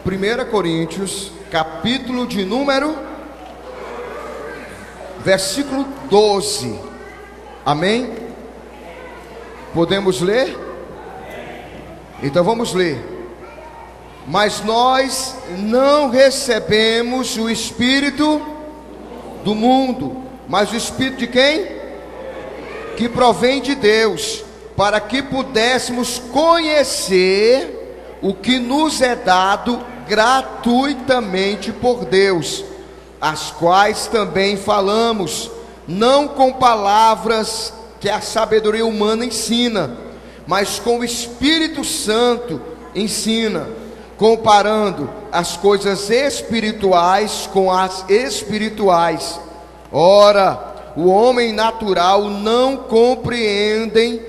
1 Coríntios, capítulo de número, versículo 12. Amém? Podemos ler? Então vamos ler. Mas nós não recebemos o Espírito do mundo, mas o Espírito de quem? Que provém de Deus, para que pudéssemos conhecer o que nos é dado gratuitamente por Deus, as quais também falamos, não com palavras que a sabedoria humana ensina, mas com o Espírito Santo ensina, comparando as coisas espirituais com as espirituais. Ora, o homem natural não compreende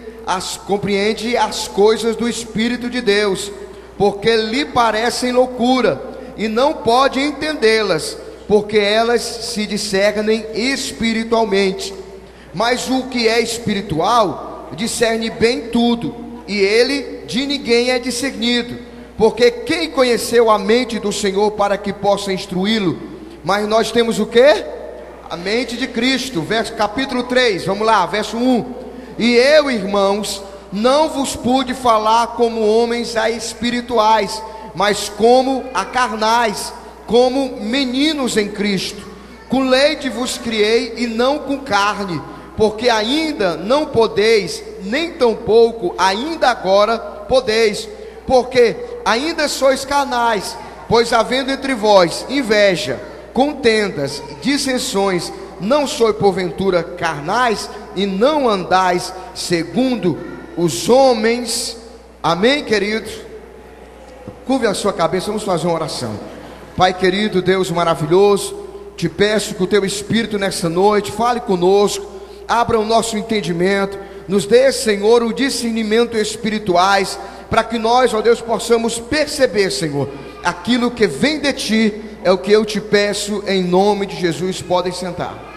as coisas do Espírito de Deus, porque lhe parecem loucura, e não pode entendê-las, porque elas se discernem espiritualmente. Mas o que é espiritual discerne bem tudo, e ele de ninguém é discernido, porque quem conheceu a mente do Senhor para que possa instruí-lo? Mas nós temos o quê? A mente de Cristo. Capítulo 3, vamos lá, verso 1. E eu, irmãos, não vos pude falar como homens espirituais, mas como a carnais, como meninos em Cristo. Com leite vos criei e não com carne, porque ainda não podeis, nem tampouco ainda agora podeis, porque ainda sois carnais. Pois havendo entre vós inveja, contendas, dissensões, não sois porventura carnais, e não andais segundo os homens. Amém, queridos? Curve a sua cabeça, vamos fazer uma oração. Pai querido, Deus maravilhoso, te peço que o teu Espírito nessa noite fale conosco, abra o nosso entendimento, nos dê, Senhor, o discernimento espirituais, para que nós, ó Deus, possamos perceber, Senhor, aquilo que vem de ti. É o que eu te peço em nome de Jesus. Podem sentar.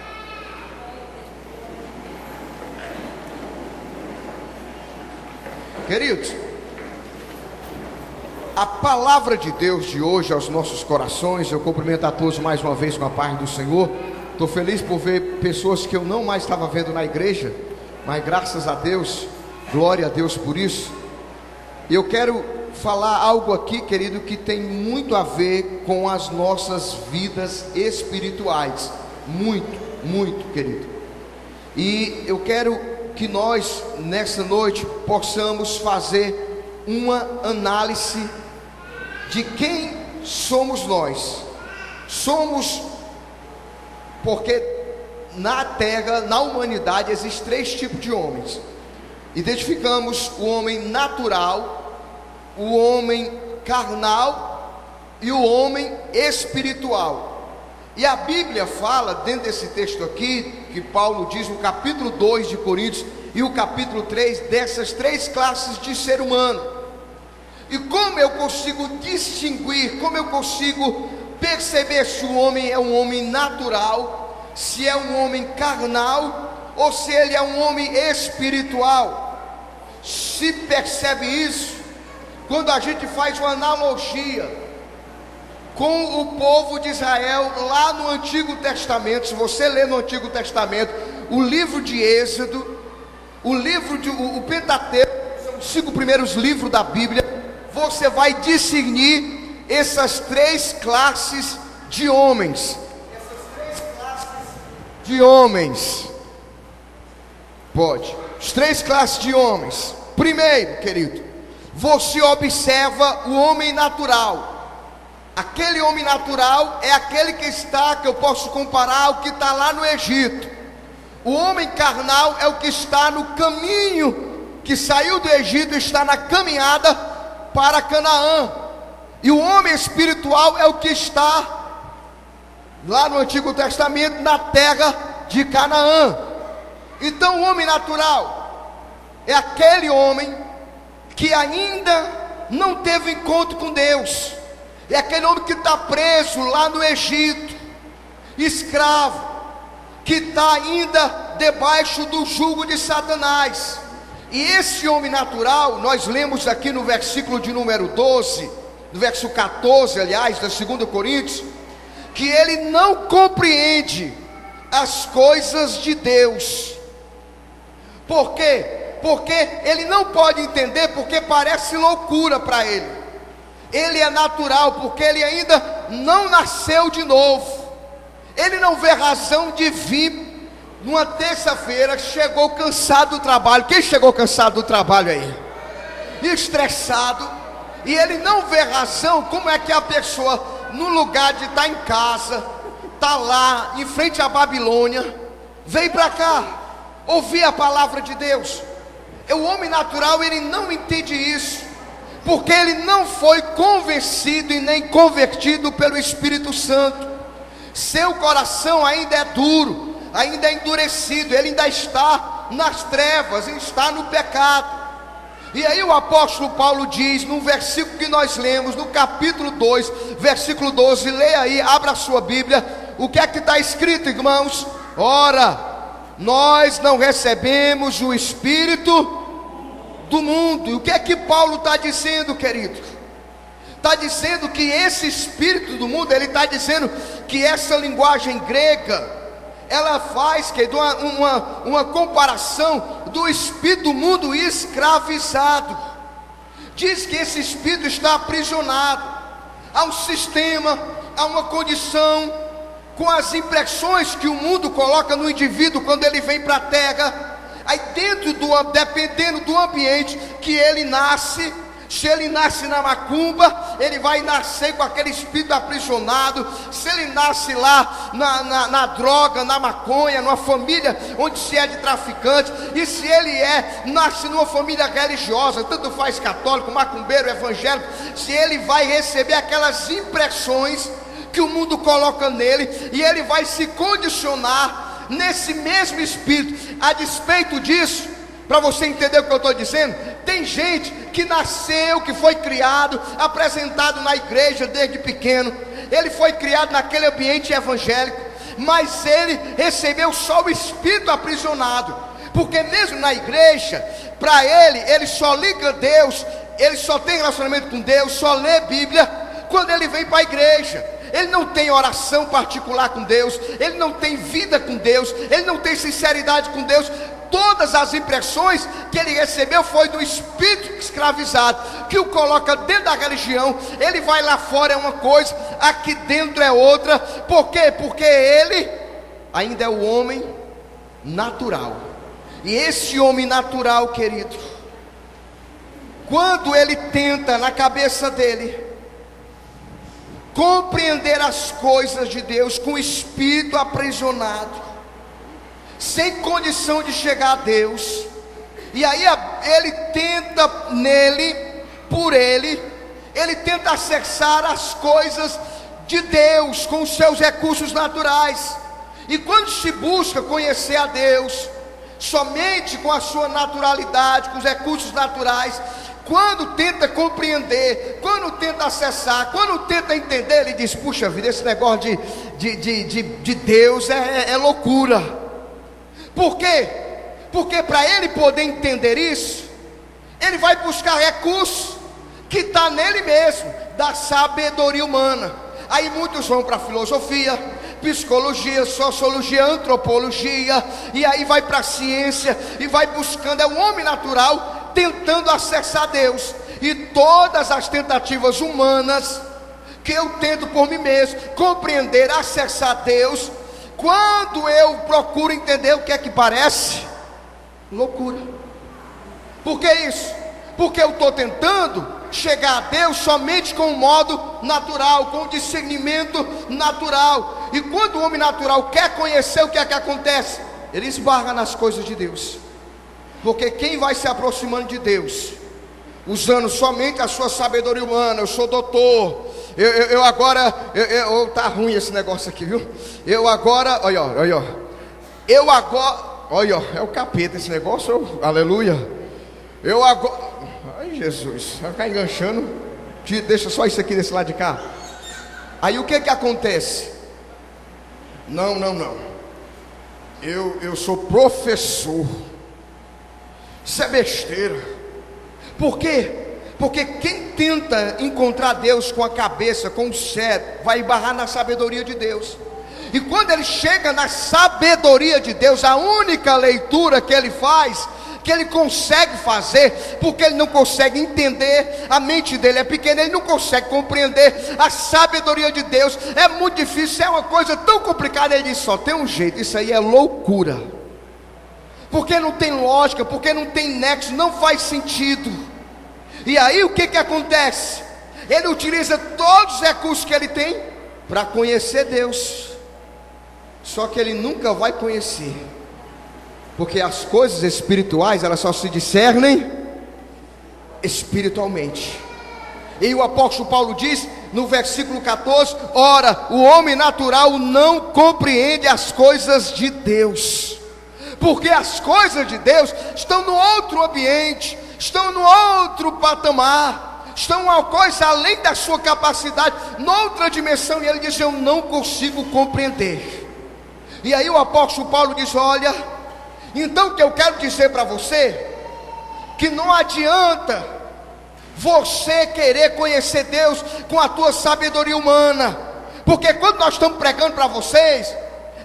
Queridos, a palavra de Deus de hoje aos nossos corações, eu cumprimento a todos mais uma vez com a paz do Senhor. Estou feliz por ver pessoas que eu não mais estava vendo na igreja, mas graças a Deus, glória a Deus por isso. Eu quero falar algo aqui, querido, que tem muito a ver com as nossas vidas espirituais, muito, querido. E eu quero que nós, nessa noite, possamos fazer uma análise de quem somos nós. Somos, porque na terra, na humanidade, existem três tipos de homens. Identificamos o homem natural, o homem carnal e o homem espiritual. E a Bíblia fala, dentro desse texto aqui, que Paulo diz no capítulo 2 de Coríntios e o capítulo 3, dessas três classes de ser humano. E como eu consigo distinguir, como eu consigo perceber se o homem é um homem natural, se é um homem carnal, ou se ele é um homem espiritual? Se percebe isso quando a gente faz uma analogia com o povo de Israel lá no Antigo Testamento. Se você ler no Antigo Testamento o livro de Êxodo, o Pentateuco, são os 5 primeiros livros da Bíblia, você vai discernir essas três classes de homens. As três classes de homens. Primeiro, querido, você observa o homem natural. Aquele homem natural é aquele que eu posso comparar ao que está lá no Egito. O homem carnal é o que está no caminho, que saiu do Egito e está na caminhada para Canaã. E o homem espiritual é o que está lá no Antigo Testamento, na terra de Canaã. Então o homem natural é aquele homem que ainda não teve encontro com Deus. É aquele homem que está preso lá no Egito, escravo, que está ainda debaixo do jugo de Satanás. E esse homem natural, nós lemos aqui no versículo de número 12, no verso 14, aliás, da 2 Coríntios, que ele não compreende as coisas de Deus. Por quê? Porque ele não pode entender, porque parece loucura para ele. Ele é natural, porque ele ainda não nasceu de novo. Ele não vê razão de vir numa terça-feira, chegou cansado do trabalho. Quem chegou cansado do trabalho aí? Estressado. E ele não vê razão, como é que a pessoa, no lugar de estar em casa, está lá, em frente à Babilônia, vem para cá, ouvir a palavra de Deus. O homem natural, ele não entende isso, porque ele não foi convencido e nem convertido pelo Espírito Santo. Seu coração ainda é duro, ainda é endurecido, ele ainda está nas trevas, está no pecado. E aí o apóstolo Paulo diz, no versículo que nós lemos, no capítulo 2, versículo 12, leia aí, abra a sua Bíblia, o que é que está escrito, irmãos? Ora, nós não recebemos o Espírito do mundo. E o que é que Paulo está dizendo, querido? Está dizendo que esse Espírito do mundo, ele está dizendo que essa linguagem grega, ela faz, querido, uma comparação do espírito do mundo escravizado. Diz que esse espírito está aprisionado a um sistema, a uma condição, com as impressões que o mundo coloca no indivíduo quando ele vem para a terra. Aí dependendo do ambiente que ele nasce, se ele nasce na macumba, ele vai nascer com aquele espírito aprisionado. Se ele nasce lá na droga, na maconha, numa família onde se é de traficante, e se ele nasce numa família religiosa, tanto faz católico, macumbeiro, evangélico, se ele vai receber aquelas impressões que o mundo coloca nele, e ele vai se condicionar nesse mesmo espírito. A despeito disso, para você entender o que eu estou dizendo, tem gente que nasceu, que foi criado, apresentado na igreja desde pequeno, ele foi criado naquele ambiente evangélico, mas ele recebeu só o espírito aprisionado, porque mesmo na igreja, para ele só liga a Deus, ele só tem relacionamento com Deus, só lê Bíblia quando ele vem para a igreja. Ele não tem oração particular com Deus, ele não tem vida com Deus, ele não tem sinceridade com Deus. Todas as impressões que ele recebeu foi do espírito escravizado, que o coloca dentro da religião. Ele vai lá fora é uma coisa, aqui dentro é outra. Por quê? Porque ele ainda é o homem natural. E esse homem natural, querido, quando ele tenta na cabeça dele compreender as coisas de Deus com o espírito aprisionado, sem condição de chegar a Deus, e aí ele tenta ele tenta acessar as coisas de Deus com os seus recursos naturais. E quando se busca conhecer a Deus somente com a sua naturalidade, com os recursos naturais, quando tenta compreender, quando tenta acessar, quando tenta entender, ele diz: puxa vida, esse negócio de Deus é loucura. Por quê? Porque para ele poder entender isso, ele vai buscar recursos que está nele mesmo, da sabedoria humana. Aí muitos vão para filosofia, psicologia, sociologia, antropologia, e aí vai para a ciência, e vai buscando, é o homem natural tentando acessar Deus. E todas as tentativas humanas que eu tento por mim mesmo compreender, acessar Deus, quando eu procuro entender, o que é que parece? Loucura. Por que isso? Porque eu estou tentando chegar a Deus somente com o modo natural, com o discernimento natural. E quando o homem natural quer conhecer, o que é que acontece? Ele esbarra nas coisas de Deus. Porque quem vai se aproximando de Deus, usando somente a sua sabedoria humana, eu sou doutor, eu agora, tá ruim esse negócio aqui, viu? Eu agora, olha, é o capeta esse negócio, aleluia. Eu agora, ai Jesus, vai ficar enganchando, deixa só isso aqui desse lado de cá. Aí o que acontece? Não, eu sou professor. Isso é besteira. Por quê? Porque quem tenta encontrar Deus com a cabeça, com o cérebro, vai esbarrar na sabedoria de Deus. E quando ele chega na sabedoria de Deus, a única leitura que ele faz, que ele consegue fazer, porque ele não consegue entender, a mente dele é pequena, ele não consegue compreender a sabedoria de Deus, é muito difícil, é uma coisa tão complicada. Ele diz: só tem um jeito, isso aí é loucura, porque não tem lógica, porque não tem nexo, não faz sentido. E aí o que acontece? Ele utiliza todos os recursos que ele tem para conhecer Deus, só que ele nunca vai conhecer, porque as coisas espirituais, elas só se discernem espiritualmente. E o apóstolo Paulo diz no versículo 14: ora, o homem natural não compreende as coisas de Deus, porque as coisas de Deus estão no outro ambiente, estão no outro patamar, estão uma coisa além da sua capacidade, noutra dimensão. E ele diz: eu não consigo compreender. E aí o apóstolo Paulo diz: olha, então o que eu quero dizer para você, que não adianta você querer conhecer Deus com a tua sabedoria humana, porque quando nós estamos pregando para vocês,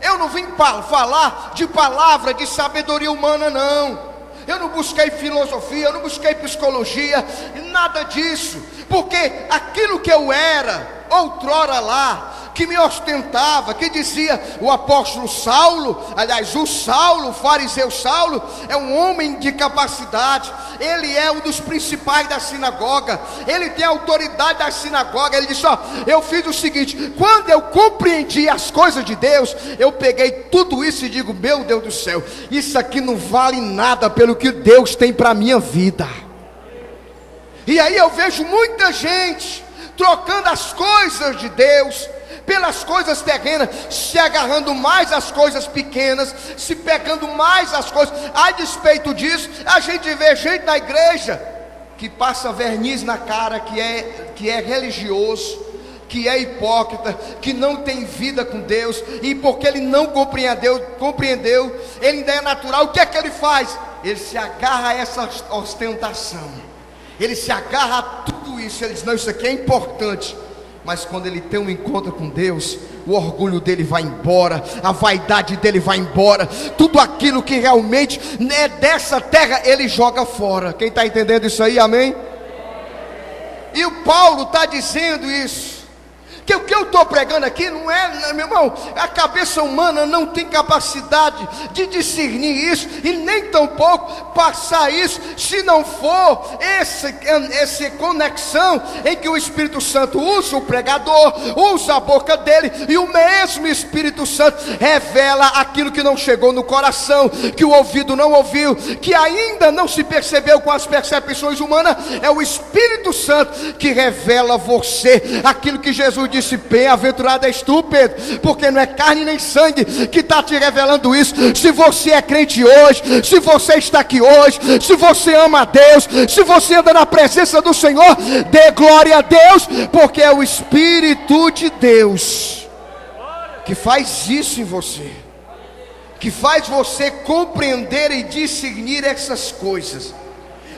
eu não vim falar de palavra de sabedoria humana, não. Eu não busquei filosofia, eu não busquei psicologia, nada disso, porque aquilo que eu era outrora lá, que me ostentava, que dizia o apóstolo Saulo, aliás, o Saulo, o fariseu Saulo, é um homem de capacidade, ele é um dos principais da sinagoga, ele tem a autoridade da sinagoga. Ele disse: ó, eu fiz o seguinte, quando eu compreendi as coisas de Deus, eu peguei tudo isso e digo: meu Deus do céu, isso aqui não vale nada pelo que Deus tem para a minha vida. E aí eu vejo muita gente trocando as coisas de Deus pelas coisas terrenas, se agarrando mais às coisas pequenas, se pegando mais as coisas. A despeito disso, a gente vê gente na igreja que passa verniz na cara, que é religioso, que é hipócrita, que não tem vida com Deus, e porque ele não compreendeu, ele ainda é natural. O que é que ele faz? Ele se agarra a essa ostentação, ele se agarra a tudo isso. Ele diz: não, isso aqui é importante. Mas quando ele tem um encontro com Deus, o orgulho dele vai embora, a vaidade dele vai embora, tudo aquilo que realmente é dessa terra, ele joga fora. Quem está entendendo isso aí, amém? E o Paulo está dizendo isso, que o que eu estou pregando aqui não é, meu irmão, a cabeça humana não tem capacidade de discernir isso, e nem tampouco passar isso, se não for essa conexão em que o Espírito Santo usa o pregador, usa a boca dele, e o mesmo Espírito Santo revela aquilo que não chegou no coração, que o ouvido não ouviu, que ainda não se percebeu com as percepções humanas. É o Espírito Santo que revela a você aquilo que Jesus disse: bem-aventurado és tu, Pedro, porque não é carne nem sangue que está te revelando isso. Se você é crente hoje, se você está aqui hoje, se você ama a Deus, se você anda na presença do Senhor, dê glória a Deus, porque é o Espírito de Deus que faz isso em você, que faz você compreender e discernir essas coisas.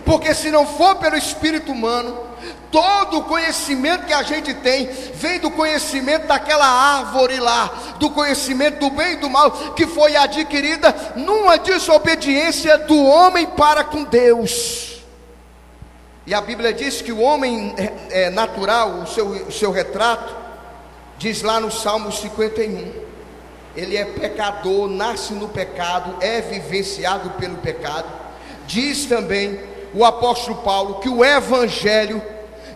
Porque se não for pelo Espírito humano, todo o conhecimento que a gente tem vem do conhecimento daquela árvore lá, do conhecimento do bem e do mal, que foi adquirida numa desobediência do homem para com Deus. E a Bíblia diz que o homem natural, o seu retrato, diz lá no Salmo 51, ele é pecador, nasce no pecado, é vivenciado pelo pecado. Diz também o apóstolo Paulo que o evangelho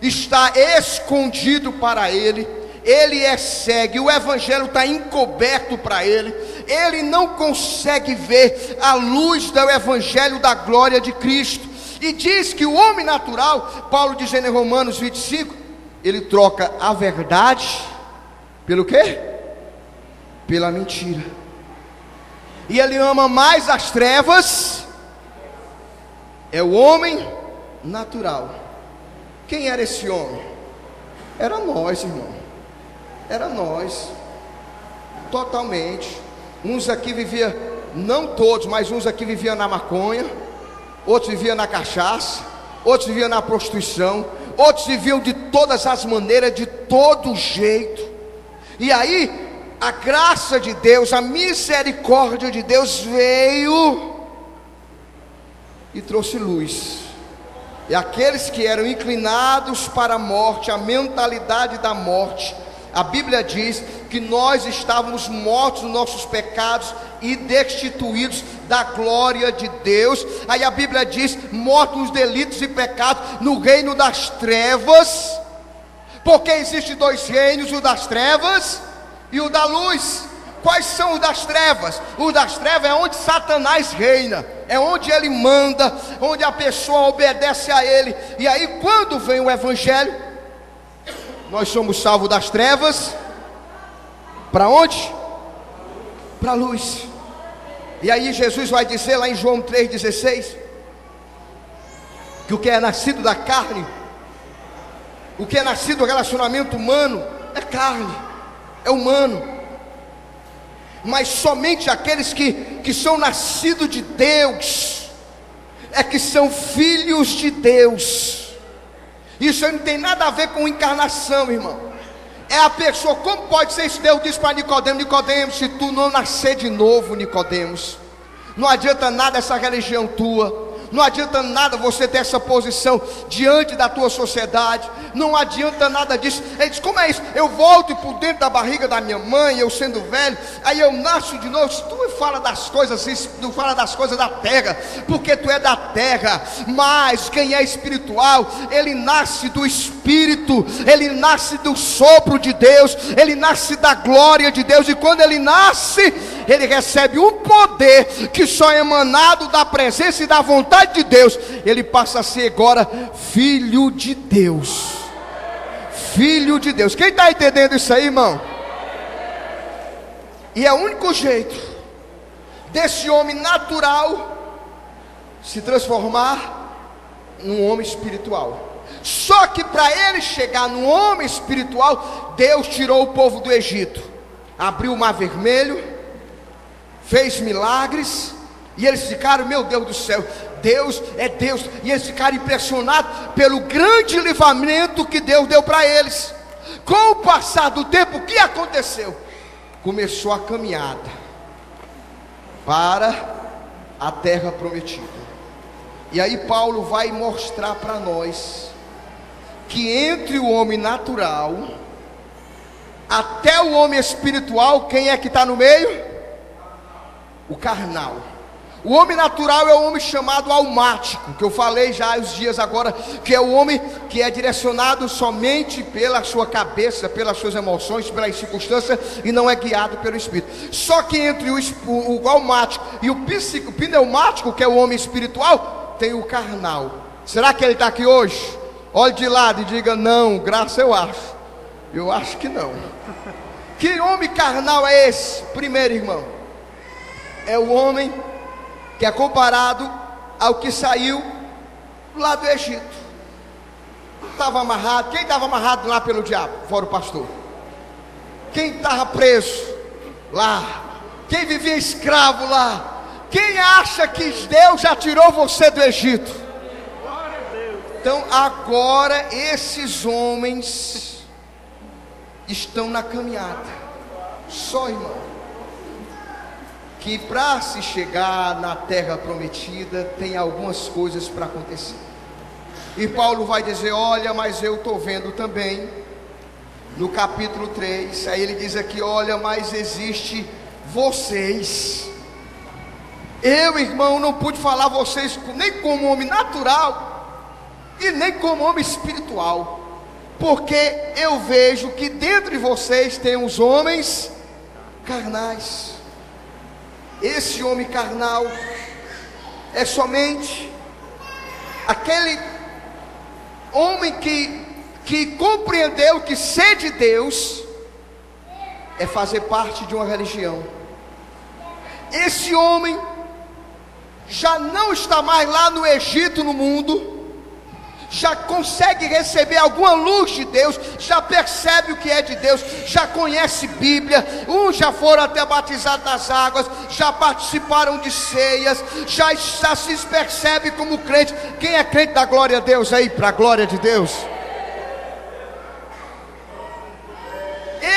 está escondido para ele, ele é cego, o evangelho está encoberto para ele, ele não consegue ver a luz do evangelho da glória de Cristo. E diz que o homem natural, Paulo dizendo em Romanos 25, ele troca a verdade pelo quê? Pela mentira, e ele ama mais as trevas. É o homem natural. Quem era esse homem? Era nós, irmão. Era nós. Totalmente. Uns aqui viviam, não todos, mas uns aqui viviam na maconha, outros viviam na cachaça, outros viviam na prostituição, outros viviam de todas as maneiras, de todo jeito. E aí, a graça de Deus, a misericórdia de Deus veio e trouxe luz. E aqueles que eram inclinados para a morte, a mentalidade da morte, a Bíblia diz que nós estávamos mortos nos nossos pecados e destituídos da glória de Deus. Aí a Bíblia diz, mortos nos delitos e pecados, no reino das trevas. Porque existem dois reinos, o das trevas e o da luz. Quais são os das trevas? O das trevas é onde Satanás reina, é onde ele manda, onde a pessoa obedece a ele. E aí quando vem o evangelho, nós somos salvos das trevas, para onde? Para a luz. E aí Jesus vai dizer lá em João 3,16, que o que é nascido da carne, o que é nascido do relacionamento humano, é carne, é humano. Mas somente aqueles que são nascidos de Deus, é que são filhos de Deus. Isso não tem nada a ver com encarnação, irmão. É a pessoa, como pode ser isso? Deus disse para Nicodemos: Nicodemos, se tu não nascer de novo, Nicodemos, não adianta nada essa religião tua, não adianta nada você ter essa posição diante da tua sociedade, não adianta nada disso. Ele diz: como é isso? Eu volto por dentro da barriga da minha mãe, eu sendo velho, aí eu nasço de novo. Tu me fala das coisas assim, tu fala das coisas da terra, porque tu é da terra. Mas quem é espiritual, ele nasce do Espírito, ele nasce do sopro de Deus, ele nasce da glória de Deus. E quando ele nasce, ele recebe um poder que só é emanado da presença e da vontade de Deus. Ele passa a ser agora filho de Deus. Filho de Deus. Quem está entendendo isso aí, irmão? E é o único jeito desse homem natural se transformar num homem espiritual. Só que para ele chegar num homem espiritual, Deus tirou o povo do Egito, abriu o mar vermelho, fez milagres, e eles ficaram: meu Deus do céu, Deus é Deus. E eles ficaram impressionados pelo grande livramento que Deus deu para eles. Com o passar do tempo, o que aconteceu? Começou a caminhada para a terra prometida. E aí Paulo vai mostrar para nós que entre o homem natural até o homem espiritual, quem é que está no meio? O carnal. O homem natural é o homem chamado almático, que eu falei já há uns dias agora, que é o homem que é direcionado somente pela sua cabeça, pelas suas emoções, pelas circunstâncias, e não é guiado pelo Espírito. Só que entre o almático e o pneumático, que é o homem espiritual, tem o carnal. Será que ele está aqui hoje? Olhe de lado e diga: não, graça eu acho. Eu acho que não. Que homem carnal é esse? Primeiro, irmão, é o homem que é comparado ao que saiu lá do Egito. Estava amarrado. Quem estava amarrado lá pelo diabo? Fora o pastor. Quem estava preso lá? Quem vivia escravo lá? Quem acha que Deus já tirou você do Egito? Então agora esses homens estão na caminhada. Só, irmão, que para se chegar na terra prometida tem algumas coisas para acontecer. E Paulo vai dizer: olha, mas eu estou vendo também no capítulo 3, aí ele diz aqui: olha, mas existe vocês. Eu, irmão, não pude falar vocês nem como homem natural e nem como homem espiritual, porque eu vejo que dentro de vocês tem os homens carnais. Esse homem carnal é somente aquele homem que compreendeu que ser de Deus é fazer parte de uma religião. Esse homem já não está mais lá no Egito, no mundo, já consegue receber alguma luz de Deus, já percebe o que é de Deus, já conhece Bíblia, uns já foram até batizados nas águas, já participaram de ceias, já se percebe como crente. Quem é crente da glória a Deus aí, para a glória de Deus?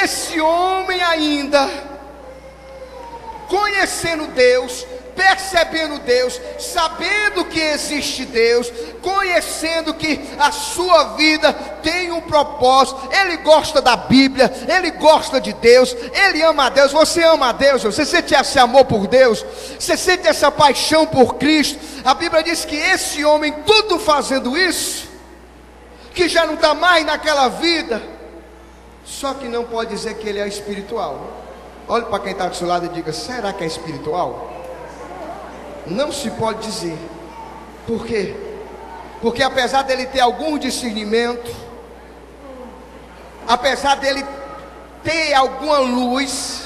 Esse homem ainda, conhecendo Deus, percebendo Deus, sabendo que existe Deus, conhecendo que a sua vida tem um propósito, ele gosta da Bíblia, ele gosta de Deus, ele ama a Deus. Você ama a Deus? Você sente esse amor por Deus? Você sente essa paixão por Cristo? A Bíblia diz que esse homem, tudo fazendo isso, que já não está mais naquela vida, só que não pode dizer que ele é espiritual. Olhe para quem está do seu lado e diga: será que é espiritual? Não se pode dizer. Por quê? Porque apesar dele ter algum discernimento, apesar dele ter alguma luz,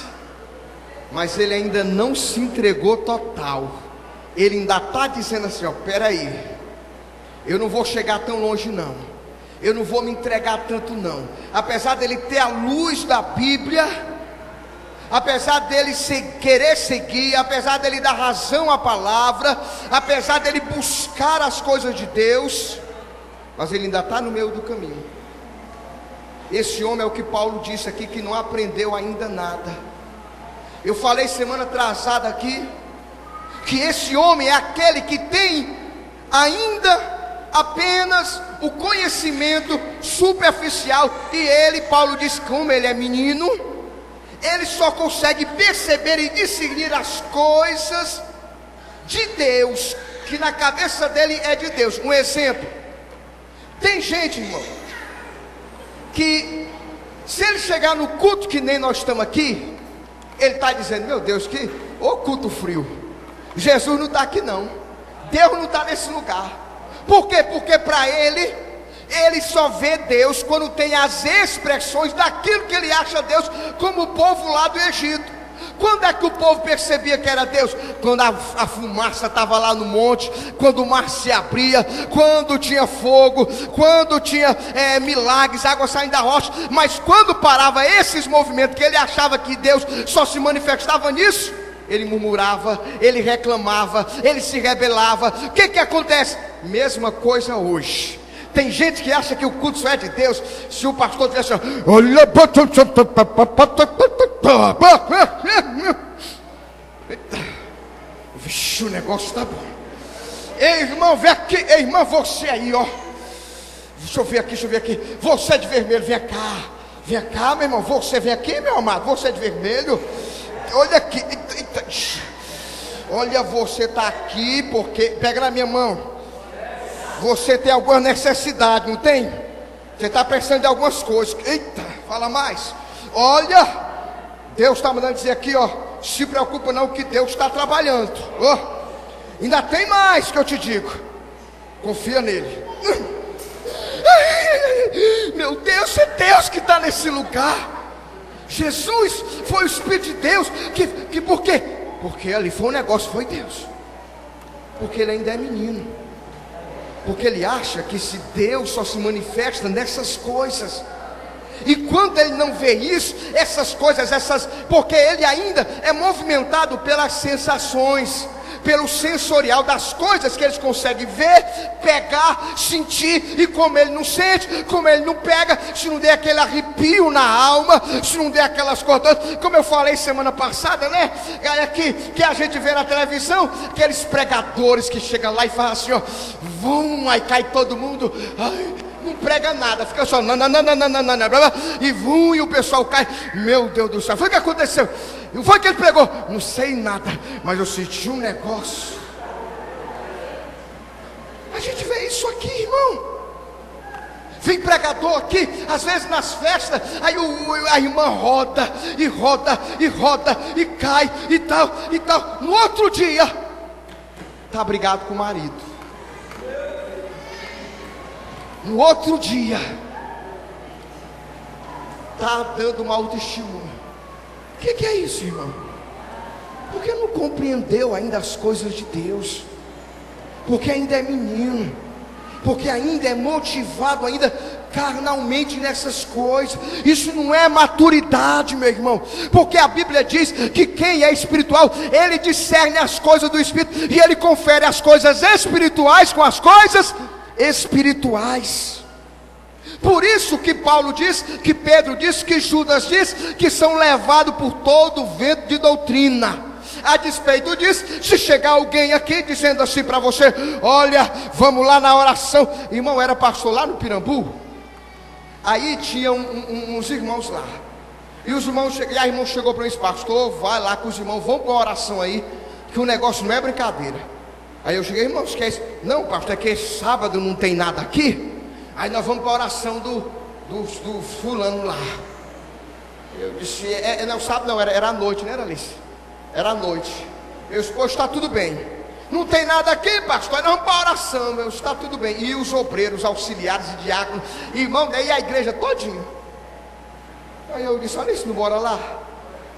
mas ele ainda não se entregou total. Ele ainda está dizendo assim: ó, peraí, eu não vou chegar tão longe não, eu não vou me entregar tanto não. Apesar dele ter a luz da Bíblia, apesar dele querer seguir, apesar dele dar razão à palavra, apesar dele buscar as coisas de Deus, mas ele ainda está no meio do caminho. Esse homem é o que Paulo disse aqui, que não aprendeu ainda nada. Eu falei semana atrasada aqui, que esse homem é aquele que tem ainda apenas o conhecimento superficial. E ele, Paulo diz, como ele é menino, ele só consegue perceber e discernir as coisas de Deus, que na cabeça dele é de Deus. Um exemplo: tem gente, irmão, que se ele chegar no culto que nem nós estamos aqui, ele está dizendo: meu Deus, que ô culto frio, Jesus não está aqui não, Deus não está nesse lugar. Por quê? Porque para ele só vê Deus quando tem as expressões daquilo que ele acha Deus, como o povo lá do Egito. Quando é que o povo percebia que era Deus? Quando a fumaça estava lá no monte, quando o mar se abria, quando tinha fogo, quando tinha milagres, água saindo da rocha. Mas quando parava esses movimentos, que ele achava que Deus só se manifestava nisso, ele murmurava, ele reclamava, ele se rebelava. O que acontece? Mesma coisa hoje. Tem gente que acha que o culto só é de Deus se o pastor tivesse olha, vixe, o negócio está bom. Ei, irmão, vem aqui. Ei, irmã, você aí, ó, deixa eu ver aqui. Você de vermelho, vem cá, meu irmão. Você vem aqui, meu amado. Você de vermelho, olha aqui. Olha, você está aqui porque, pega na minha mão, você tem alguma necessidade, não tem? Você está pensando em algumas coisas. Eita, fala mais. Olha, Deus está mandando dizer aqui, ó, se preocupa não, que Deus está trabalhando. Ó, ainda tem mais que eu te digo. Confia nele. Meu Deus, é Deus que está nesse lugar. Jesus foi o Espírito de Deus. Que por quê? Porque ali foi um negócio, foi Deus. Porque ele ainda é menino. Porque ele acha que se Deus só se manifesta nessas coisas. E quando ele não vê isso, essas coisas, porque ele ainda é movimentado pelas sensações, pelo sensorial das coisas que eles conseguem ver, pegar, sentir. E como ele não sente, como ele não pega, se não der aquele arrepio na alma, se não der aquelas coisas, como eu falei semana passada, né? Que a gente vê na televisão, aqueles pregadores que chegam lá e falam assim, ó, vum, aí cai todo mundo, ai, não prega nada, fica só e vum, e o pessoal cai. Meu Deus do céu, foi o que aconteceu? Não foi que ele pregou? Não sei nada, mas eu senti um negócio. A gente vê isso aqui, irmão. Vem pregador aqui, às vezes nas festas, aí a irmã roda, e cai, e tal. No outro dia, está brigado com o marido. No outro dia, está dando uma autoestima. O que é isso, irmão? Porque não compreendeu ainda as coisas de Deus. Porque ainda é menino. porque ainda é motivado ainda carnalmente nessas coisas. Isso não é maturidade, meu irmão, porque a Bíblia diz que quem é espiritual, ele discerne as coisas do Espírito, e ele confere as coisas espirituais com as coisas espirituais. Por isso que Paulo diz, que Pedro diz, que Judas diz, que são levados por todo o vento de doutrina. A despeito disso, se chegar alguém aqui dizendo assim para você: olha, vamos lá na oração. Irmão, era pastor lá no Pirambu. Aí tinha uns irmãos lá. E os irmãos, e a irmã chegou para mim e disse: pastor, vai lá com os irmãos, vamos para a oração aí, que o negócio não é brincadeira. Aí eu cheguei: irmãos, que é isso? Não, pastor, é que sábado não tem nada aqui. Aí nós vamos para a oração do fulano lá. Eu disse: não, sábado não, era à noite, não era, Alice? Era à noite. Eu disse: pois está tudo bem. Não tem nada aqui, pastor, nós vamos para a oração. Eu disse: está tudo bem. E os obreiros, auxiliares e diáconos, irmão, daí a igreja todinha. Aí eu disse: olha isso, não bora lá.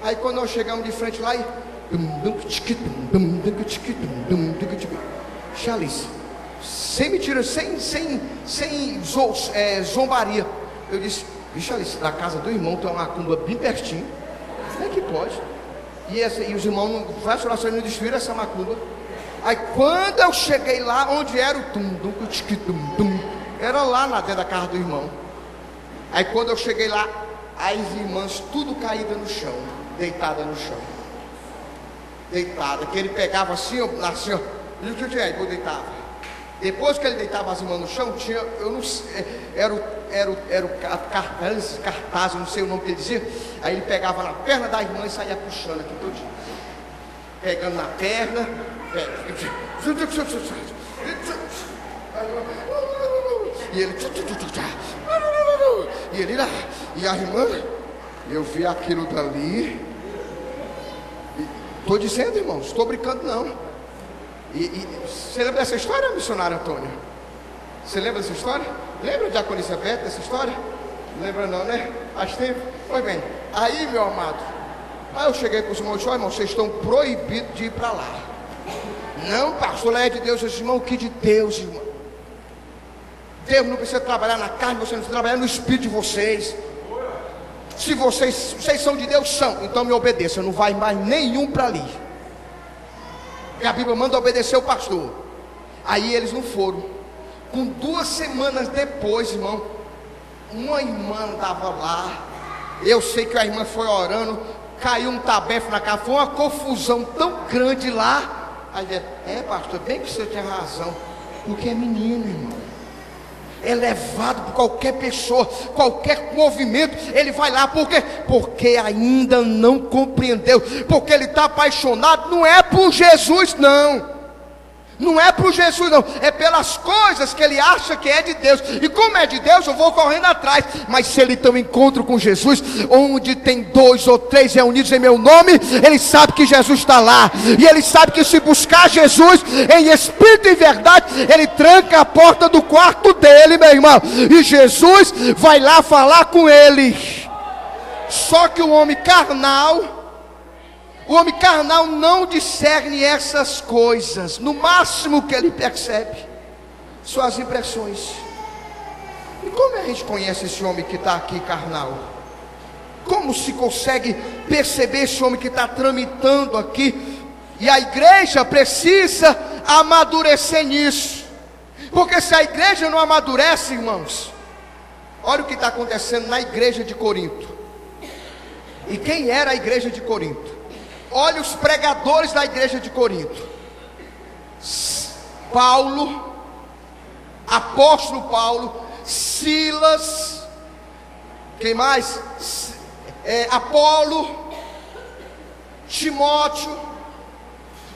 Aí quando nós chegamos de frente lá, Alice, sem mentira, sem zombaria, eu disse: vixe, Alice, na casa do irmão tem uma macumba bem pertinho. Como é que pode? E os irmãos não fazem oração e não desfiram essa macumba. Aí quando eu cheguei lá, onde era o era lá na dentro da casa do irmão. Aí quando eu cheguei lá, as irmãs tudo caída no chão, deitada no chão, deitada, que ele pegava assim, assim, ó, aí eu deitava. Depois que ele deitava as irmãs no chão, tinha, eu não sei, era o cartaz, eu não sei o nome que ele dizia. Aí ele pegava na perna da irmã e saía puxando aqui todinho, pegando na perna, e ele lá, e a irmã, eu vi aquilo dali. Estou dizendo, irmãos, estou brincando não. E você lembra dessa história, missionário Antônio? Você lembra dessa história? Lembra de Diaconisa Beta dessa história? Não lembra não, né? Faz tempo? Pois bem, aí meu amado, aí eu cheguei para os irmãos e disse: irmão, vocês estão proibidos de ir para lá. Não, pastor, lá é de Deus. Eu disse: irmão, que de Deus, irmão? Deus não precisa trabalhar na carne, você não precisa trabalhar no espírito de vocês. Se vocês são de Deus, são, então me obedeçam, não vai mais nenhum para ali. E a Bíblia manda obedecer o pastor. Aí eles não foram. Com 2 semanas depois, irmão, uma irmã estava lá. Eu sei que a irmã foi orando, caiu um tabefe na casa, foi uma confusão tão grande lá. Aí pastor, bem que você tinha razão, porque é menino, irmão. É levado por qualquer pessoa, qualquer movimento, ele vai lá, por quê? Porque ainda não compreendeu, porque ele está apaixonado, não é por Jesus não, não é por Jesus não, é pelas coisas que ele acha que é de Deus, e como é de Deus eu vou correndo atrás. Mas se ele tem um encontro com Jesus, onde tem 2 ou 3 reunidos em meu nome, ele sabe que Jesus está lá, e ele sabe que se buscar Jesus em espírito e verdade, ele tranca a porta do quarto dele, meu irmão, e Jesus vai lá falar com ele. Só que o homem carnal não discerne essas coisas. No máximo que ele percebe são as impressões. E como a gente conhece esse homem que está aqui carnal? Como se consegue perceber esse homem que está tramitando aqui? E a igreja precisa amadurecer nisso, porque se a igreja não amadurece, irmãos, olha o que está acontecendo na igreja de Corinto. E quem era a igreja de Corinto? Olha os pregadores da igreja de Corinto: Paulo, apóstolo Paulo, Silas, quem mais? Apolo, Timóteo.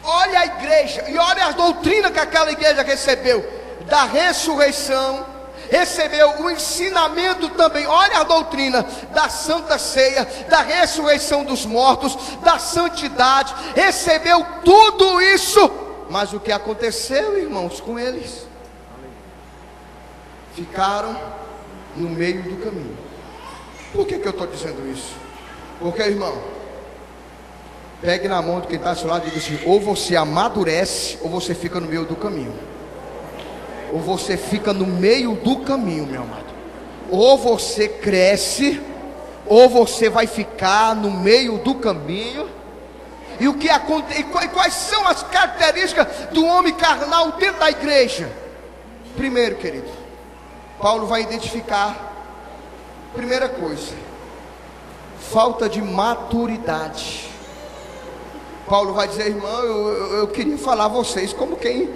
Olha a igreja, e olha a doutrina que aquela igreja recebeu, da ressurreição, recebeu o ensinamento também, olha a doutrina da Santa Ceia, da ressurreição dos mortos, da santidade, recebeu tudo isso. Mas o que aconteceu, irmãos, com eles? Ficaram no meio do caminho. Por que eu estou dizendo isso? Porque, irmão, pegue na mão de quem está ao seu lado e diga assim: ou você amadurece, ou você fica no meio do caminho. ou você fica no meio do caminho, meu amado. Ou você cresce, ou você vai ficar no meio do caminho. E o que acontece? Quais são as características do homem carnal dentro da igreja? Primeiro, querido, Paulo vai identificar, primeira coisa, falta de maturidade. Paulo vai dizer: irmão, eu queria falar a vocês como quem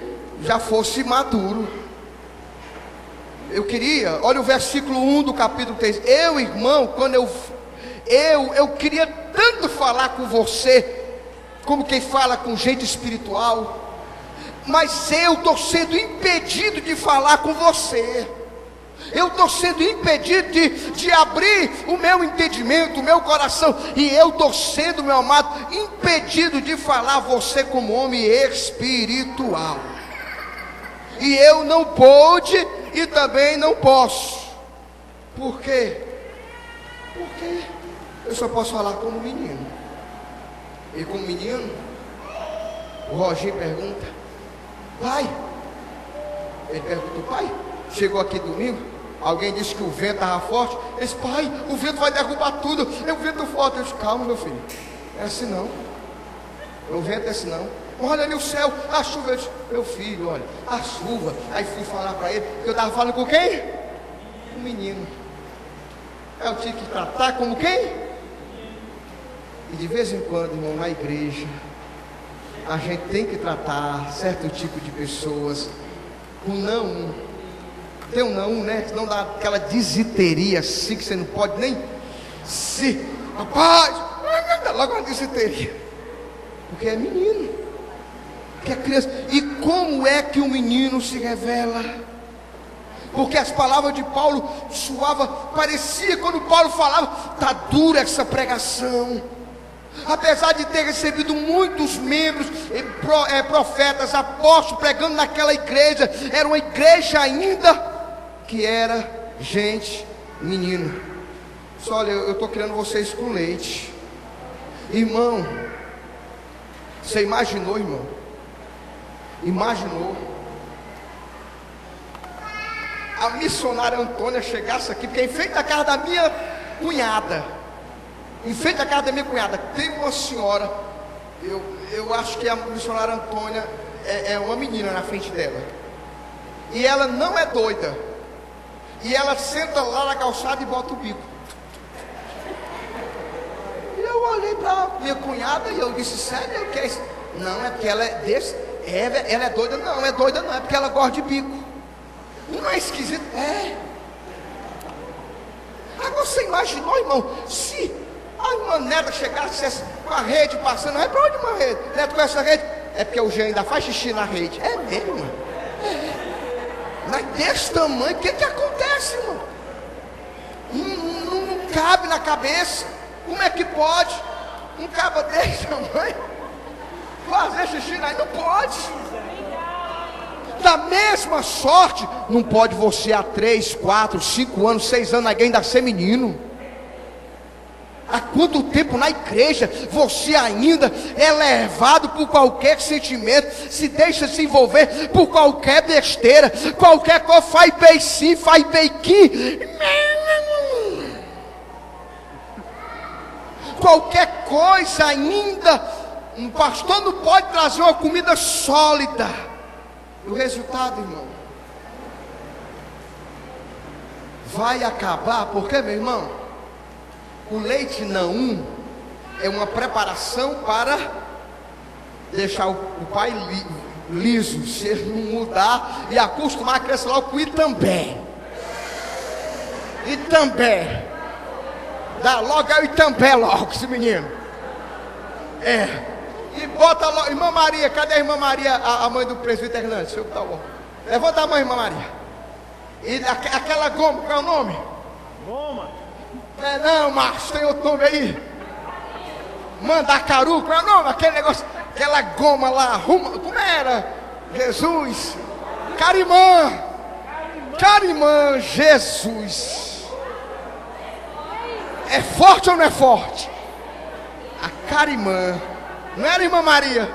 já fosse maduro. Eu queria, olha o versículo 1 do capítulo 3. Eu, irmão, quando eu queria tanto falar com você, como quem fala com gente espiritual, mas eu estou sendo impedido de falar com você. Eu estou sendo impedido de abrir o meu entendimento, o meu coração. E eu estou sendo, meu amado, impedido de falar a você como homem espiritual. E eu não pude e também não posso. Por quê? Porque eu só posso falar como menino. E como menino, o Roginho pergunta: pai, ele perguntou: pai, chegou aqui domingo, alguém disse que o vento estava forte. Ele disse: pai, o vento vai derrubar tudo, é um vento forte. Eu disse: calma, meu filho, é assim não, o vento é assim não. Olha ali o céu, a chuva. Eu disse: meu filho, olha, a chuva. Aí fui falar para ele que eu estava falando com quem? O menino. Eu tinha que tratar como quem? E de vez em quando, irmão, na igreja, a gente tem que tratar certo tipo de pessoas com não. Tem um não, né? Senão dá aquela desiteria assim, que você não pode nem se. Rapaz, dá logo uma desiteria. Porque é menino, porque é criança. E como é que o menino se revela? Porque as palavras de Paulo suava, parecia, quando Paulo falava, tá dura essa pregação. Apesar de ter recebido muitos membros, profetas, apóstolos, pregando naquela igreja, era uma igreja ainda que era gente, menino. Só olha, eu estou criando vocês com leite. Irmão, você imaginou, irmão? Imaginou a missionária Antônia chegasse aqui, porque em frente à casa da minha cunhada, tem uma senhora, eu acho que a missionária Antônia é uma menina na frente dela, e ela não é doida, e ela senta lá na calçada e bota o bico. E eu olhei para minha cunhada e eu disse: sério, o que é isso? Não, é porque ela é desse, ela é doida. Não, é doida não, é porque ela gosta de bico. Não é esquisito? É. Agora você imaginou, irmão, se a irmã Neta chegasse com a rede passando, vai para onde uma rede? Neto, com essa rede? É porque o Jean ainda faz xixi na rede. É mesmo, irmão? É. Mas desse tamanho, o que acontece, irmão? Não cabe na cabeça. Como é que pode um cabo desse tamanho fazer xixi na rede? Não pode. Da mesma sorte, não pode você há 3, 4, 5 anos, 6 anos, ainda ser menino. Há quanto tempo na igreja você ainda é levado por qualquer sentimento, se deixa se envolver por qualquer besteira, qualquer coisa, faz bem sim, faz bem aqui, qualquer coisa ainda. Um pastor não pode trazer uma comida sólida. E o resultado, irmão, vai acabar, porque, meu irmão, o leite não é uma preparação para deixar o pai liso, se ele não mudar e acostumar a criança logo com Itambé. Itambé. Dá logo é o Itambé logo, esse menino. É. E bota logo, irmã Maria, cadê a irmã Maria, a mãe do presbítero Hernandes? Deixa eu botar o bom. Levanta a mão, irmã Maria. E aquela goma, qual é o nome? Goma. É não, Márcio, tem outro nome aí. Mandacaru, qual é o nome? Aquele negócio, aquela goma lá, como era? Jesus. Carimã, Jesus. É forte ou não é forte? A carimã. Não era a irmã Maria?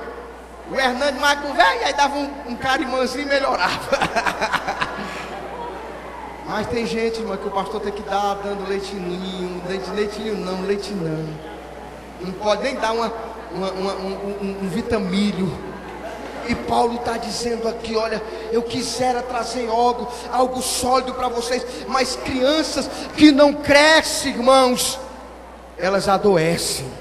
O Hernandes mais com velho, aí dava um carimãzinho e melhorava. Mas tem gente, irmã, que o pastor tem que dar dando leitinho, leite não. Não pode nem dar um vitamílio. E Paulo está dizendo aqui, olha, eu quisera trazer algo sólido para vocês, mas crianças que não crescem, irmãos, elas adoecem.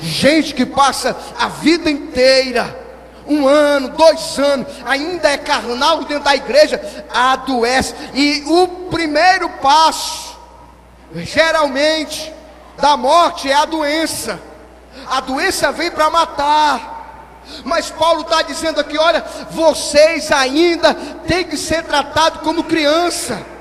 Gente que passa a vida inteira, 1 ano, 2 anos, ainda é carnal dentro da igreja, adoece. E o primeiro passo, geralmente, da morte é a doença. A doença vem para matar. Mas Paulo está dizendo aqui, olha, vocês ainda têm que ser tratados como criança.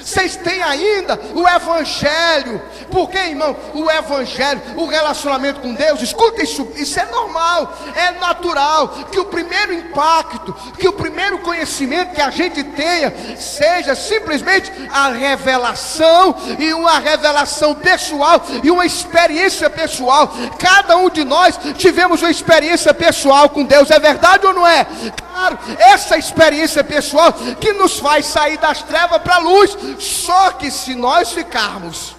Vocês têm ainda o evangelho. Porque, irmão, o evangelho, o relacionamento com Deus, escuta isso é normal, é natural. Que o primeiro impacto, que o primeiro conhecimento que a gente tenha seja simplesmente a revelação, e uma revelação pessoal, e uma experiência pessoal. Cada um de nós tivemos uma experiência pessoal com Deus, é verdade ou não é? Claro, essa experiência pessoal que nos faz sair das trevas para a luz. Só que se nós ficarmos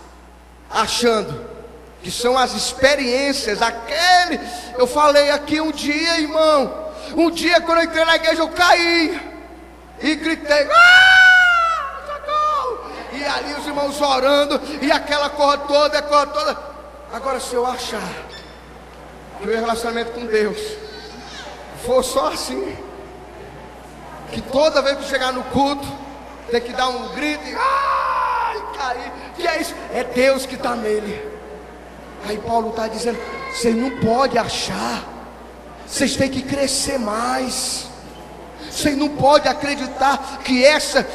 achando que são as experiências, eu falei aqui um dia, irmão, quando eu entrei na igreja eu caí e gritei, socorro! E ali os irmãos orando, e aquela coisa toda. Agora, se eu achar que o meu relacionamento com Deus for só assim, que toda vez que chegar no culto tem que dar um grito e cair, que é isso? É Deus que está nele. Aí Paulo está dizendo, vocês não podem achar, vocês têm que crescer mais. Vocês não podem acreditar que esse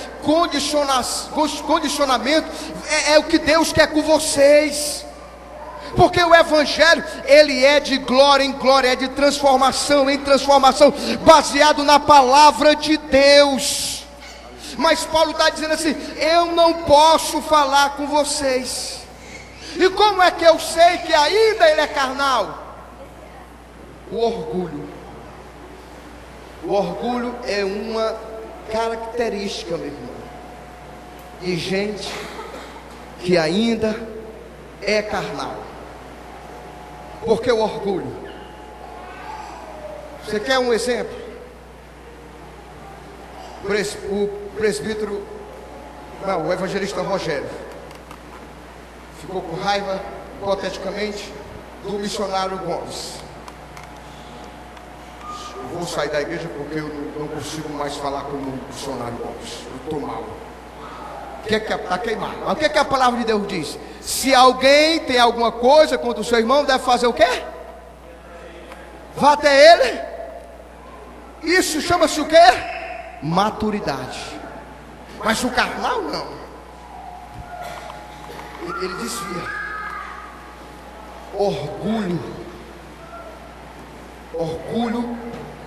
condicionamento é o que Deus quer com vocês. Porque o evangelho, ele é de glória em glória, é de transformação em transformação, baseado na palavra de Deus. Mas Paulo está dizendo assim, eu não posso falar com vocês. E como é que eu sei que ainda ele é carnal? O orgulho. O orgulho é uma característica, meu irmão, de gente que ainda é carnal. Porque o orgulho. Você quer um exemplo? O evangelista Rogério ficou com raiva, hipoteticamente, do missionário Gomes. Eu vou sair da igreja porque eu não consigo mais falar com o missionário Gomes. Eu estou mal. Está queimado. Mas o que a palavra de Deus diz? Se alguém tem alguma coisa contra o seu irmão, deve fazer o quê? Vá até ele. Isso chama-se o quê? Maturidade. Mas o carnal não. Ele desvia. Orgulho.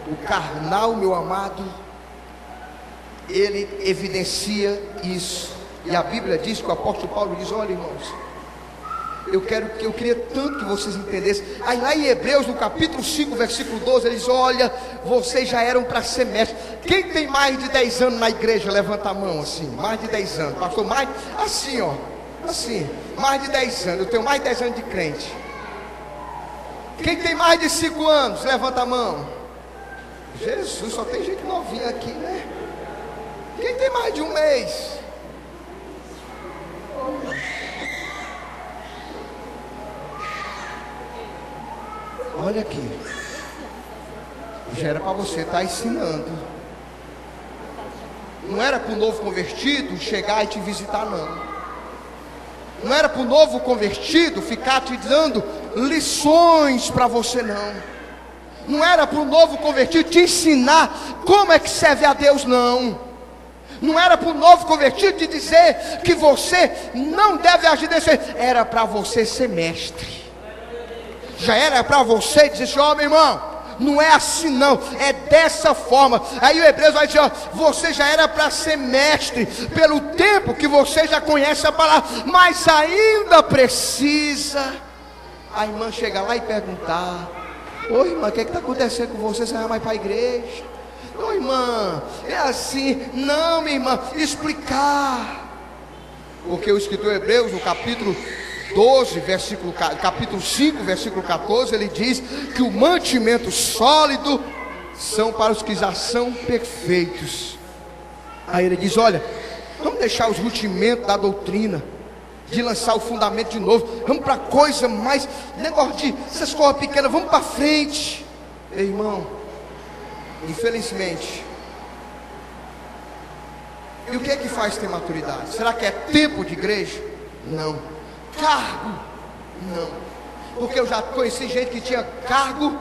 O carnal, meu amado, ele evidencia isso. E a Bíblia diz, que o apóstolo Paulo diz, olha, irmãos, eu queria tanto que vocês entendessem. Aí lá em Hebreus, no capítulo 5, versículo 12, ele diz, olha, vocês já eram para ser mestres. Quem tem mais de 10 anos na igreja, levanta a mão assim, mais de 10 anos, pastor, mais, assim ó, assim, mais de 10 anos, eu tenho mais de 10 anos de crente. Quem tem mais de 5 anos, levanta a mão. Jesus, só tem gente novinha aqui, né? Quem tem mais de 1 mês? Olha aqui, já era para você estar ensinando. Não era para o novo convertido chegar e te visitar, não. Não era para o novo convertido ficar te dando lições para você, não. Não era para o novo convertido te ensinar como é que serve a Deus, não. Não era para o novo convertido te dizer que você não deve agir desse jeito. Era para você ser mestre. Já era para você dizer assim, ó, meu irmão, não é assim não, é dessa forma. Aí o Hebreus vai dizer, ó, você já era para ser mestre, pelo tempo que você já conhece a palavra, mas ainda precisa. A irmã chega lá e perguntar, ô irmã, o que está acontecendo com você? Você não vai mais para a igreja? Ô irmã, é assim. Não, minha irmã, explicar. Porque o escritor Hebreus, no capítulo 12, capítulo 5, versículo 14, ele diz que o mantimento sólido são para os que já são perfeitos. Aí ele diz: olha, vamos deixar os rudimentos da doutrina, de lançar o fundamento de novo, vamos para coisa mais, negócio de essas coisas pequenas, vamos para frente. Ei, irmão, infelizmente, e o que é que faz ter maturidade? Será que é tempo de igreja? Não. Cargo? Não. Porque eu já conheci gente que tinha cargo,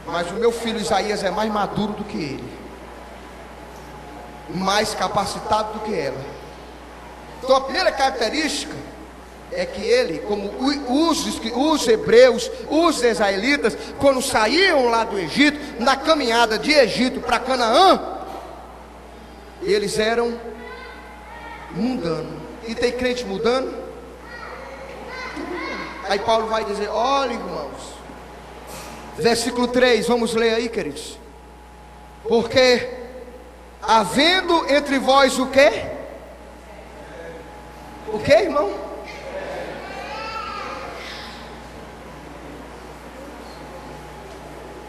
mas o meu filho Isaías é mais maduro do que ele, mais capacitado do que ela. Então a primeira característica é que ele, como os hebreus, os israelitas, quando saíam lá do Egito, na caminhada de Egito para Canaã, eles eram mundanos. E tem crente mudando? Aí Paulo vai dizer: olha, irmãos, versículo 3, vamos ler aí, queridos. Porque havendo entre vós o quê? O quê, irmão?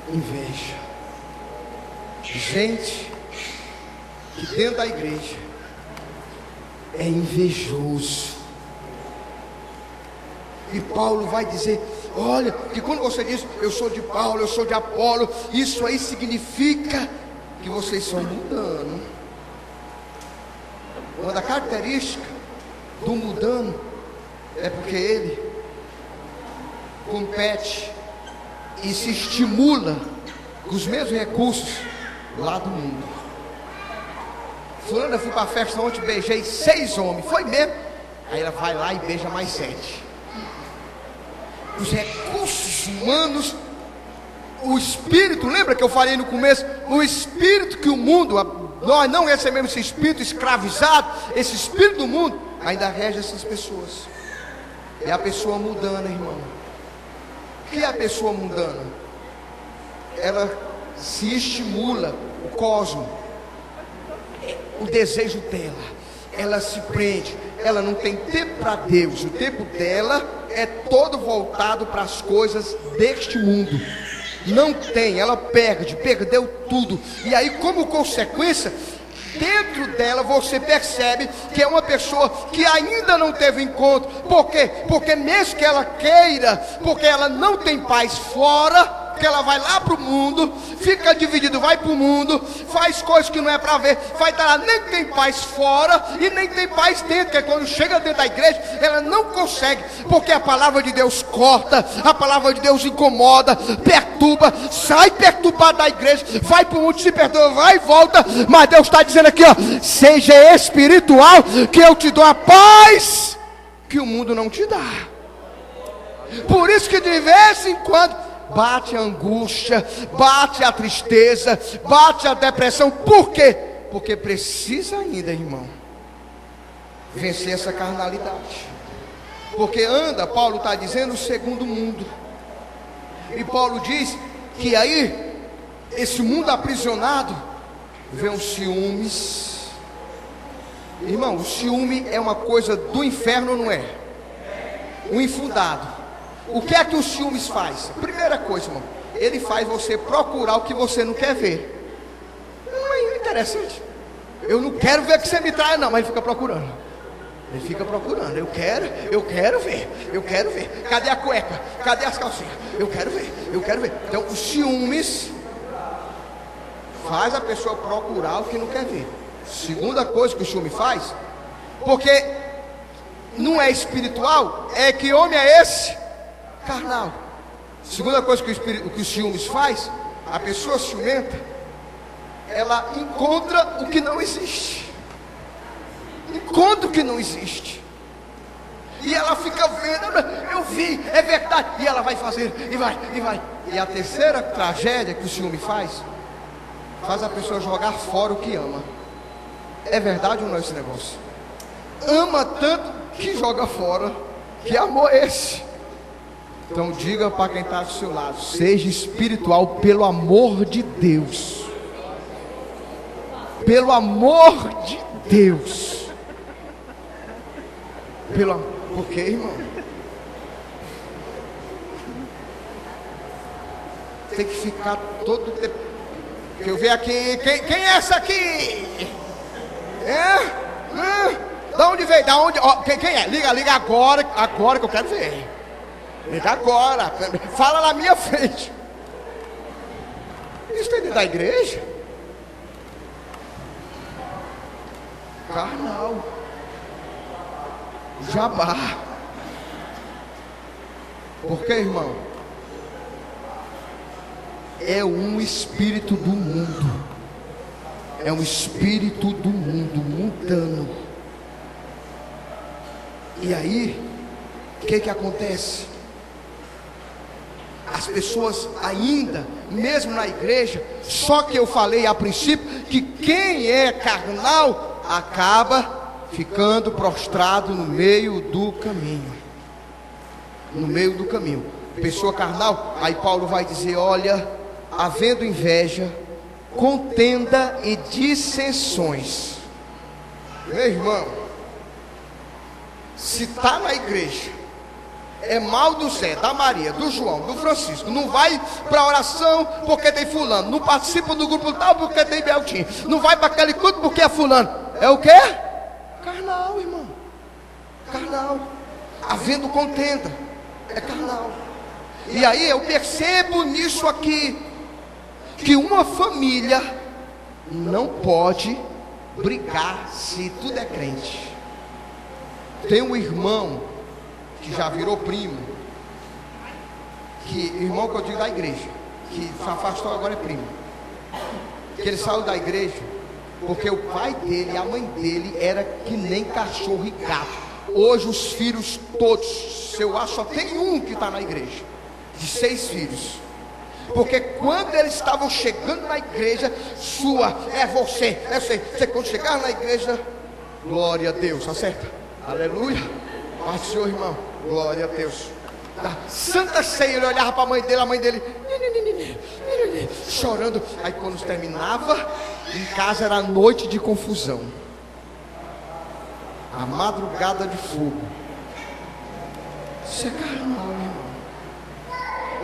Inveja. Gente que dentro da igreja é invejoso. E Paulo vai dizer: olha, que quando você diz eu sou de Paulo, eu sou de Apolo, isso aí significa que vocês são mudando. Uma da característica do mudando é porque ele compete e se estimula com os mesmos recursos lá do mundo. Fulana, eu fui para a festa ontem, beijei 6 homens, foi mesmo? Aí ela vai lá e beija mais 7. Os recursos humanos, o espírito, lembra que eu falei no começo? O espírito que o mundo, nós não recebemos esse espírito escravizado, esse espírito do mundo, ainda rege essas pessoas. É a pessoa mundana, irmão. O que é a pessoa mundana? Ela se estimula, o cosmo, o desejo dela, ela se prende, ela não tem tempo para Deus, o tempo dela é todo voltado para as coisas deste mundo. Não tem, ela perdeu tudo. E aí, como consequência, dentro dela você percebe que é uma pessoa que ainda não teve encontro. Por quê? Porque mesmo que ela queira, porque ela não tem paz fora, porque ela vai lá para o mundo, fica dividido, vai para o mundo, faz coisas que não é para ver, vai estar lá, nem tem paz fora e nem tem paz dentro, que é quando chega dentro da igreja, ela não consegue, porque a palavra de Deus corta, a palavra de Deus incomoda, perturba, sai perturbado da igreja, vai para o mundo, se perturba, vai e volta, mas Deus está dizendo aqui, ó, seja espiritual, que eu te dou a paz que o mundo não te dá. Por isso que de vez em quando bate a angústia, bate a tristeza, bate a depressão. Por quê? Porque precisa ainda, irmão, vencer essa carnalidade. Porque anda, Paulo está dizendo, o segundo mundo. E Paulo diz que aí, esse mundo aprisionado, vem os ciúmes. Irmão, o ciúme é uma coisa do inferno, não é? O infundado. O que é que os ciúmes faz? Primeira coisa, irmão, ele faz você procurar o que você não quer ver. Não é interessante? Eu não quero ver que você me trai, não, mas ele fica procurando. Ele fica procurando. Eu quero ver. Cadê a cueca? Cadê as calcinhas? Eu quero ver. Então, os ciúmes faz a pessoa procurar o que não quer ver. Segunda coisa que o ciúme faz, porque não é espiritual, é que homem é esse? Carnal. Segunda coisa que o ciúmes faz, a pessoa ciumenta, ela encontra o que não existe. Encontra o que não existe. E ela fica vendo, eu vi, é verdade. E ela vai fazer, e vai. E a terceira tragédia que o ciúme faz a pessoa jogar fora o que ama. É verdade ou não esse negócio? Ama tanto que joga fora. Que amor é esse? Então diga para quem está do seu lado, seja espiritual pelo amor de Deus. Pelo amor de Deus. Por quê, irmão? Tem que ficar todo tempo. Deixa eu ver aqui. Quem é essa aqui? Da onde veio? Da onde? Quem é? Liga agora que eu quero ver. Liga agora. Fala na minha frente. Isso é dentro da igreja? Carnal. Jabá. Por quê, irmão? É um espírito do mundo. É um espírito do mundo mundano. E aí, o que acontece? As pessoas ainda, mesmo na igreja, só que eu falei a princípio que quem é carnal acaba ficando prostrado no meio do caminho. No meio do caminho. Pessoa carnal, aí Paulo vai dizer: olha, havendo inveja, contenda e dissensões. Meu irmão, se está na igreja, é mal do Zé, da Maria, do João, do Francisco, não vai para a oração porque tem fulano, não participa do grupo tal porque tem Beltinho, não vai para aquele culto porque é fulano, é o quê? Carnal, irmão, carnal. Havendo contenda, é carnal. E aí eu percebo nisso aqui, que uma família não pode brigar se tudo é crente. Tem um irmão que já virou primo, irmão que eu digo da igreja, que se afastou, agora é primo, que ele saiu da igreja porque o pai dele e a mãe dele era que nem cachorro e gato. Hoje os filhos todos, se eu acho, só tem um que está na igreja, de 6 filhos. Porque quando eles estavam chegando na igreja, você quando chegar na igreja, glória a Deus, acerta, aleluia, paz do Senhor, irmão, glória a Deus. Da Santa Ceia, ele olhava para a mãe dele chorando. Aí quando terminava, em casa era noite de confusão, a madrugada de fogo. Isso é carnal, irmão,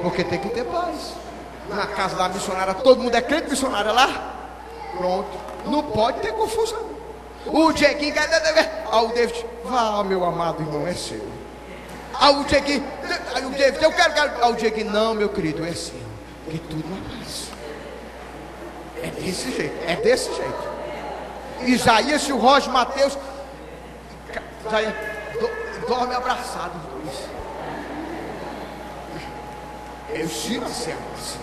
porque tem que ter paz. Na casa da missionária, todo mundo é crente, missionária lá, pronto, não pode ter confusão. O Dieguinho, o David, vá, meu amado irmão, é seu. O Dieguinho, o David, eu quero. O Dieguinho, não, meu querido, é seu. Porque tudo na paz. É desse jeito. Isaías e o Roger Mateus, dorme abraçado os dois. Eu sinto ser assim.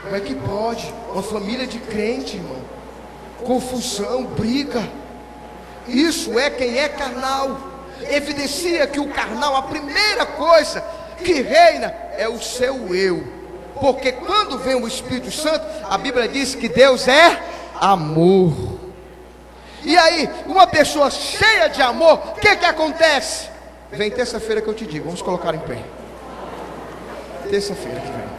Como é que pode? Uma família de crente, irmão, confusão, briga. Isso é quem é carnal. Evidencia que o carnal, a primeira coisa que reina é o seu eu. Porque quando vem o Espírito Santo, a Bíblia diz que Deus é amor. E aí, uma pessoa cheia de amor, o que acontece? Vem terça-feira que eu te digo, vamos colocar em pé. Terça-feira que vem.